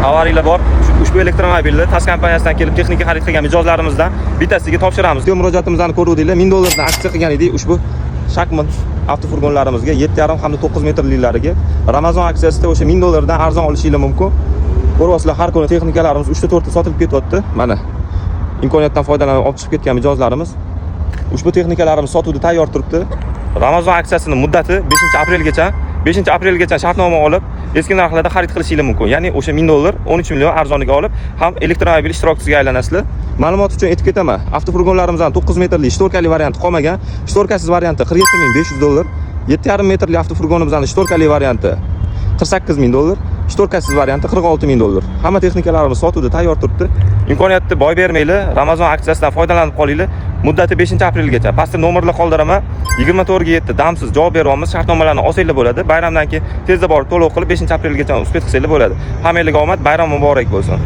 avariyalar bor. Ushbu elektromobilni TAS kompaniyasidan kelib texnika xarid qilgan mijozlarimizdan bittasiga topshiramiz. Murojaatimizni ko'ruvdinglar. 1000 dollardan aksiya qilgan edik ushbu Shakman avtofurgonlarimizga 7,5 hamda 9 metrliklariga Ramazon aksiyasida o'sha 1000 dollardan arzon olishingiz mumkin. Ko'ryapsizlar, har kuni texnikalarimiz 3 ta 4 ta sotilib ketyapti. Mana imkoniyatdan foydalanib olib chiqib ketgan mijozlarimiz. Ushbu texnikalarimiz sotuvda tayyor turibdi. Ramazon aksiyasining muddati 5-aprelgacha. 5-aprelgacha shartnoma olib, eski narxlarda xarid qilishingiz mumkin. Ya'ni o'sha 1000 dollar 13 million arzoniga olib, ham elektromobil ishtirokchisiga aylanasizlar. Ma'lumot uchun aytib ketaman. Avtofurgonlarimizdan 9 metrli shtorkali varianti qolmagan. Shtorkasiz varianti 47500 dollar. 7,5 metrli avtofurgonimizdan shtorkali varianti 48000 dollar. Shtorkasiz varianti 46000 dollar. Hamma texnikalarimiz sotuvda tayyor turibdi. Imkoniyatni boy bermaylar. Ramazon aksiyasidan foydalanib qolinglar. Muddati 5-aprelgacha. Pastda nomerlar qoldiraman. 24/7 damsiz javob beryapmiz. Shartnomalarni olsanglar bo'ladi. Bayramdan keyin tezda borib to'lov qilib 5-aprelgacha uspet qilsanglar bo'ladi. Hammangizga omad, bayram muborak bo'lsin.